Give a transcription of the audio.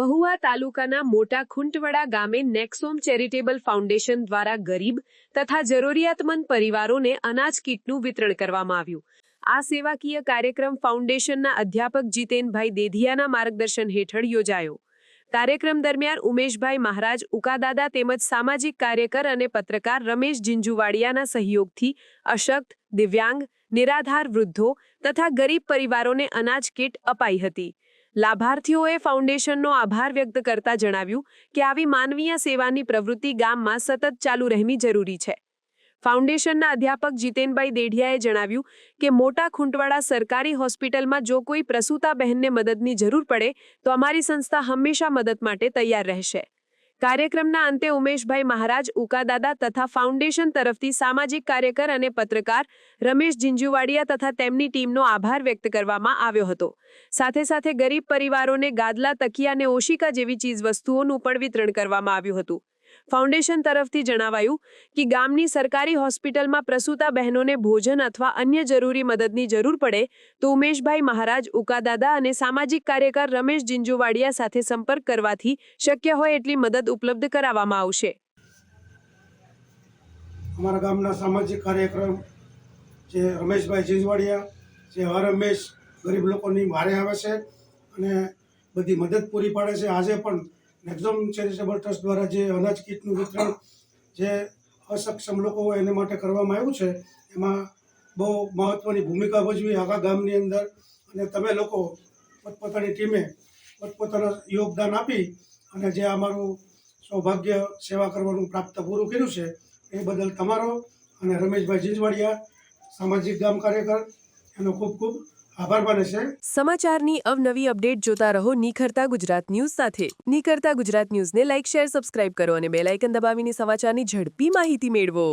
મહુવા તાલુકાના મોટા ખૂંટવડા ગામે નેક્સોમ ચેરિટેબલ ફાઉન્ડેશન દ્વારા ગરીબ તથા જરૂરિયાતમંદ પરિવારોને અનાજ કીટનું વિતરણ કરવામાં આવ્યું। આ સેવાકીય કાર્યક્રમ ફાઉન્ડેશનના અધ્યાપક જીતેનભાઈ દેધિયાના માર્ગદર્શન હેઠળ યોજાયો। કાર્યક્રમ દરમિયાન ઉમેશભાઈ મહારાજ ઉકાદાદા તેમજ સામાજિક કાર્યકર અને પત્રકાર રમેશ જીંજુવાડિયાના સહયોગથી અશક્ત, દિવ્યાંગ, નિરાધાર વૃદ્ધો તથા ગરીબ પરિવારોને અનાજ કીટ અપાઈ હતી। લાભાર્થીઓએ ફાઉન્ડેશનનો આભાર વ્યક્ત કરતા જણાવ્યું કે આવી માનવીય સેવાની પ્રવૃત્તિ ગામમાં સતત ચાલુ રહેવી જરૂરી છે। ફાઉન્ડેશનના અધ્યાપક જીતેનભાઈ દેઢિયાએ જણાવ્યું કે મોટા ખૂંટવાડા સરકારી હોસ્પિટલમાં જો કોઈ પ્રસૂતા બહેનને મદદની જરૂર પડે તો અમારી સંસ્થા હંમેશા મદદ માટે તૈયાર રહેશે। કાર્યક્રમના અંતે ઉમેશભાઈ મહારાજ ઉકાદાદા તથા ફાઉન્ડેશન તરફથી સામાજિક કાર્યકર અને પત્રકાર રમેશ જીંજુવાડિયા તથા તેમની ટીમનો આભાર વ્યક્ત કરવામાં આવ્યો હતો। સાથે સાથે ગરીબ પરિવારોને ગાદલા, તકિયા અને ઓશિકા જેવી ચીજવસ્તુઓનું પણ વિતરણ કરવામાં આવ્યું હતું। ફાઉન્ડેશન તરફથી જણાવાયું કે ગામની સરકારી હોસ્પિટલમાં પ્રસૂતા બહેનોને ભોજન અથવા અન્ય જરૂરી મદદની જરૂર પડે તો ઉમેશભાઈ મહારાજ ઉકાદાદા અને સામાજિક કાર્યકર રમેશ જીંજુવાડિયા સાથે સંપર્ક કરવાથી શક્ય હોય એટલી મદદ ઉપલબ્ધ કરાવવામાં આવશે। અમારા ગામના સામાજિક કાર્યક્રમ જે રમેશભાઈ જીંજવાડિયા જે હરહંમેશ ગરીબ લોકોની વારે આવે છે અને બધી મદદ પૂરી પાડે છે। આજે પણ નેક્સોમ ચેરિટેબલ ટ્રસ્ટ દ્વારા જે અનાજ કીટનું વિતરણ જે અસક્ષમ લોકો હોય એને માટે કરવામાં આવ્યું છે એમાં બહુ મહત્ત્વની ભૂમિકા ભજવી આખા ગામની અંદર, અને તમે લોકો પોતપોતાની ટીમે પોતપોતાના યોગદાન આપી અને જે અમારું સૌભાગ્ય સેવા કરવાનું પ્રાપ્ત પૂરું કર્યું છે એ બદલ તમારો અને રમેશભાઈ જીંજવાડિયા સામાજિક ગામ કાર્યકર એનો ખૂબ ખૂબ આભાર માને છે। સમાચારની અવનવી અપડેટ જોતા રહો નિખરતા ગુજરાત ન્યૂઝ સાથે। નિખરતા ગુજરાત ન્યૂઝને લાઇક, શેર, સબસ્ક્રાઇબ કરો અને બેલ આઇકન દબાવીને સમાચારની ઝડપી માહિતી મેળવો।